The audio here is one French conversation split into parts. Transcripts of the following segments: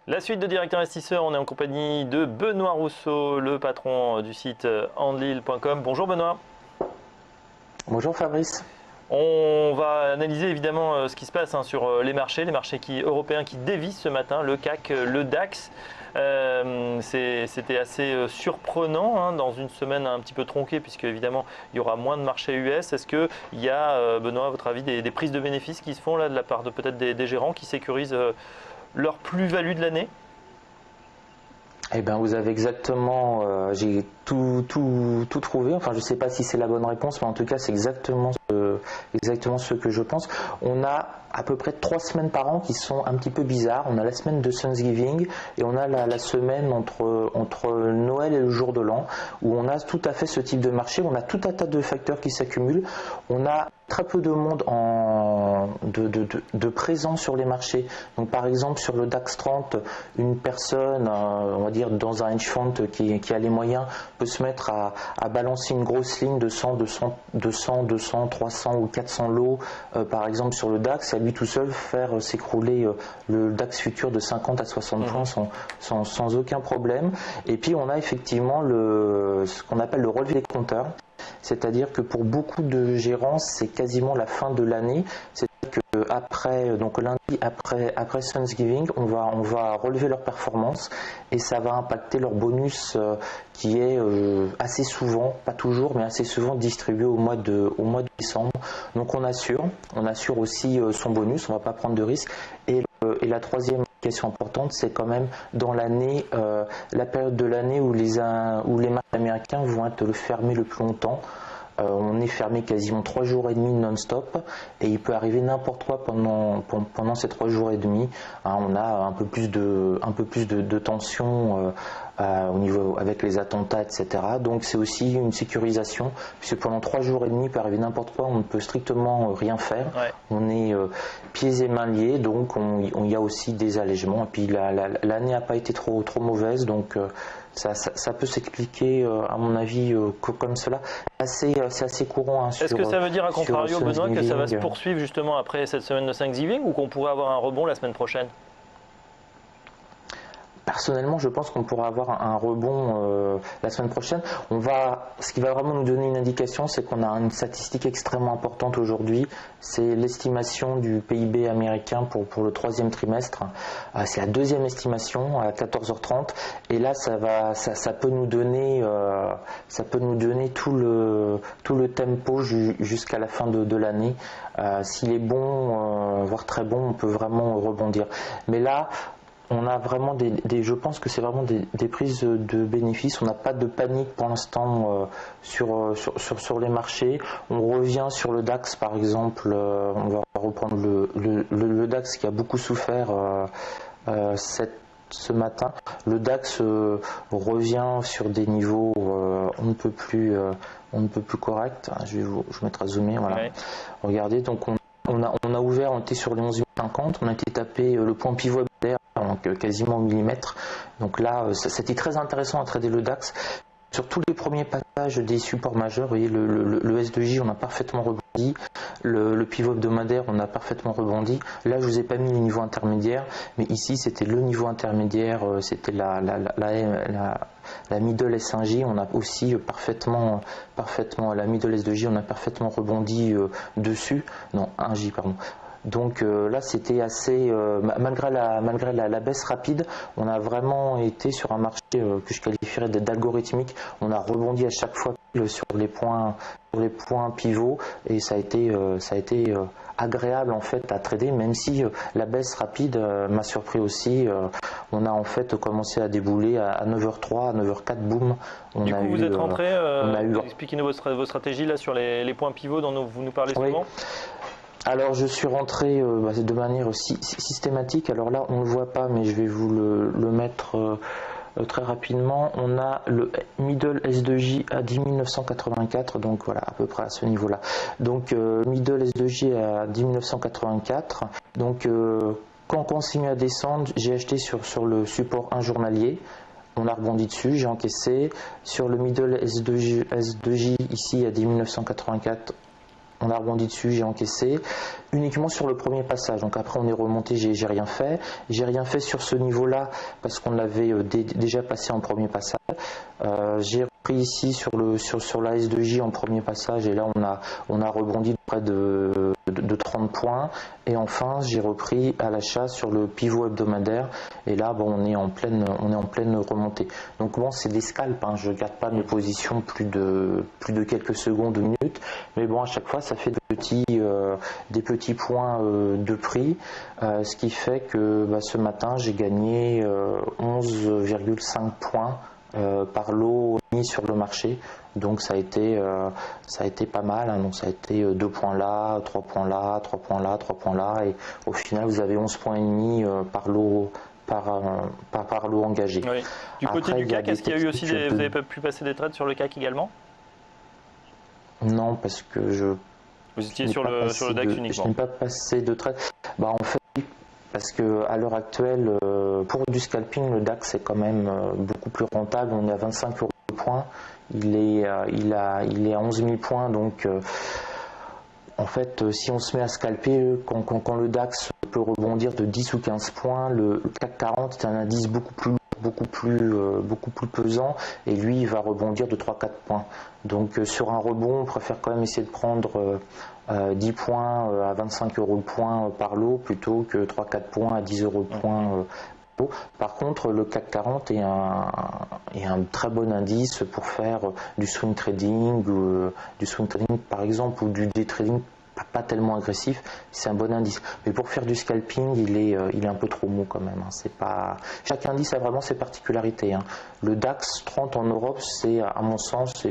La suite de Direct Investisseur, on est en compagnie de Benoît Rousseau, le patron du site Andlil.com. Bonjour Benoît. Bonjour Fabrice. On va analyser évidemment ce qui se passe sur les marchés européens qui dévissent ce matin, le CAC, le DAX. C'était assez surprenant dans une semaine un petit peu tronquée puisque évidemment il y aura moins de marchés US. Est-ce qu'il y a, Benoît, à votre avis, des prises de bénéfices qui se font là de la part de peut-être des gérants qui sécurisent leur plus-value de l'année? Eh bien, vous avez exactement, j'ai tout trouvé. Enfin, je ne sais pas si c'est la bonne réponse, mais en tout cas, c'est exactement ce que je pense. On a à peu près 3 semaines par an qui sont un petit peu bizarres. On a la semaine de Thanksgiving et on a la semaine entre Noël et le jour de l'an, où on a tout à fait ce type de marché. On a tout un tas de facteurs qui s'accumulent. On a très peu de monde de présent sur les marchés. Donc par exemple sur le DAX 30, une personne, on va dire dans un hedge fund qui a les moyens, peut se mettre à balancer une grosse ligne de 100, 200, 300 ou 400 lots par exemple sur le DAX, et à lui tout seul faire s'écrouler le DAX futur de 50 à 60 points sans aucun problème. Et puis on a effectivement ce qu'on appelle le relevé des compteurs. C'est-à-dire que pour beaucoup de gérants, c'est quasiment la fin de l'année. C'est-à-dire qu'après, donc lundi, après Thanksgiving, on va relever leur performance et ça va impacter leur bonus qui est assez souvent, pas toujours, mais assez souvent distribué au mois de décembre. Donc on assure aussi son bonus, on ne va pas prendre de risques. Et la troisième question importante, c'est quand même dans l'année, la période de l'année où les marchés américains vont être fermés le plus longtemps. On est fermé quasiment 3 jours et demi non-stop et il peut arriver n'importe quoi pendant ces 3 jours et demi. On a un peu plus de tension au niveau avec les attentats, etc. Donc c'est aussi une sécurisation puisque pendant 3 jours et demi il peut arriver n'importe quoi, on ne peut strictement rien faire. Ouais. On est pieds et mains liés, donc il y a aussi des allègements. Et puis l'année n'a pas été trop mauvaise, donc ça peut s'expliquer, à mon avis, comme cela. C'est assez courant. Est-ce que ça veut dire, à contrario, Benoît, que ça va se poursuivre justement après cette semaine de Thanksgiving ou qu'on pourrait avoir un rebond la semaine prochaine? Personnellement, je pense qu'on pourra avoir un rebond la semaine prochaine. Ce qui va vraiment nous donner une indication, c'est qu'on a une statistique extrêmement importante aujourd'hui. C'est l'estimation du PIB américain pour le 3e trimestre. C'est la 2e estimation à 14h30. Et là, ça peut nous donner tout le tempo jusqu'à la fin de l'année. S'il est bon, voire très bon, on peut vraiment rebondir. Mais là, on a vraiment je pense que c'est vraiment des prises de bénéfices. On n'a pas de panique pour l'instant sur les marchés. On revient sur le DAX par exemple. On va reprendre le DAX qui a beaucoup souffert ce matin. Le DAX revient sur des niveaux on ne peut plus corrects. Je vais mettre à zoomer. Voilà. Ouais. Regardez, donc on a ouvert, on était sur les 11 50, on a été tapé le point pivot hebdomadaire, donc quasiment au millimètre. Donc là, c'était très intéressant à trader le DAX. Sur tous les premiers passages des supports majeurs, vous voyez, le S2J, on a parfaitement rebondi. Le pivot hebdomadaire, on a parfaitement rebondi. Là, je vous ai pas mis les niveaux intermédiaires, mais ici, c'était le niveau intermédiaire, c'était la middle S1J. On a aussi parfaitement la middle S2J, on a parfaitement rebondi dessus. Non, 1J, pardon. Donc là, c'était assez, malgré la baisse rapide, on a vraiment été sur un marché que je qualifierais d'algorithmique. On a rebondi à chaque fois sur les points pivots et ça a été agréable en fait à trader, même si la baisse rapide m'a surpris aussi. On a en fait commencé à débouler à 9h03, à 9h04, boum. Du coup, vous êtes rentré, expliquez-nous vos stratégies là sur les points pivots dont vous nous parlez souvent. Alors je suis rentré de manière systématique. Alors là on ne le voit pas, mais je vais vous le mettre très rapidement. On a le middle S2J à 10 984, donc voilà, à peu près à ce niveau-là. Donc middle S2J à 10 984. Donc quand on continue à descendre, j'ai acheté sur le support 1 journalier. On a rebondi dessus, j'ai encaissé. Sur le middle S2J ici à 10 984. On a rebondi dessus, j'ai encaissé uniquement sur le premier passage. Donc après on est remonté, j'ai rien fait. J'ai rien fait sur ce niveau-là parce qu'on l'avait déjà passé en premier passage. J'ai repris ici sur la S2J en premier passage et là on a rebondi de près de 30 points. Et enfin j'ai repris à l'achat sur le pivot hebdomadaire et là bon, on est en pleine remontée. Donc bon, c'est des scalps, hein. Je ne garde pas mes positions plus de quelques secondes ou minutes, mais bon, à chaque fois ça fait des petits points de prix, ce qui fait que ce matin j'ai gagné 11,5 points par lot mis sur le marché. Donc ça a été pas mal, hein. Donc ça a été 2 points là, 3 points là, 3 points là, 3 points là, et au final vous avez 11 points et demi par lot engagé. Oui. Du côté du CAC, est-ce qu'il y a eu aussi vous avez pas pu passer des trades sur le CAC également? Non, parce que vous étiez sur le DAX uniquement. Je n'ai pas passé de trade. En fait, parce qu'à l'heure actuelle, pour du scalping, le DAX est quand même beaucoup plus rentable. On est à 25 € le point. Il est à 11 000 points. Donc, en fait, si on se met à scalper, quand le DAX peut rebondir de 10 ou 15 points, le CAC 40 est un indice beaucoup plus pesant et lui il va rebondir de 3-4 points. Donc sur un rebond, on préfère quand même essayer de prendre 10 points à 25 € le point par lot plutôt que 3-4 points à 10 € le point. Par contre, le CAC 40 est un très bon indice pour faire du swing trading, par exemple, ou du day trading pas tellement agressif. C'est un bon indice. Mais pour faire du scalping, il est un peu trop mou quand même, hein. C'est pas... Chaque indice a vraiment ses particularités, hein. Le DAX 30 en Europe, c'est à mon sens, je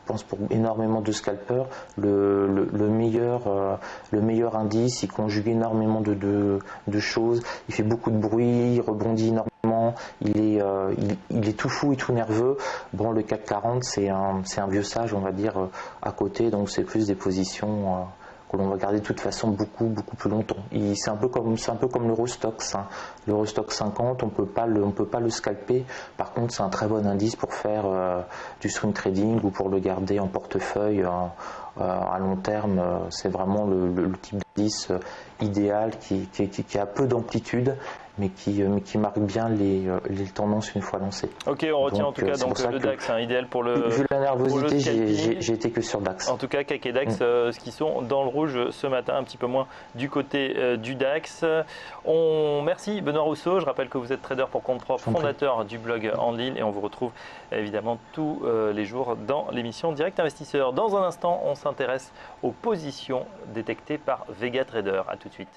pense pour énormément de scalpers, le meilleur indice. Il conjugue énormément de choses, il fait beaucoup de bruit, il rebondit énormément, il est tout fou et tout nerveux. Bon, le CAC 40 c'est un vieux sage, on va dire, à côté, donc c'est plus des positions que l'on va garder de toute façon beaucoup plus longtemps. C'est un peu comme l'Eurostoxx, hein. L'Eurostoxx 50, on peut pas le scalper. Par contre, c'est un très bon indice pour faire du swing trading ou pour le garder en portefeuille à long terme. C'est vraiment le type d'indice idéal qui a peu d'amplitude, mais qui marque bien les tendances une fois lancées. Ok, on retient en tout cas donc le DAX, hein, idéal pour le. Vu la nervosité, j'ai été que sur DAX. En tout cas, CAC et DAX, ce qui sont dans le rouge ce matin, un petit peu moins du côté du DAX. Merci Benoît Rousseau. Je rappelle que vous êtes trader pour compte propre, fondateur du blog Enlil, et on vous retrouve évidemment tous les jours dans l'émission Direct Investisseur. Dans un instant, on s'intéresse aux positions détectées par Vega Trader. À tout de suite.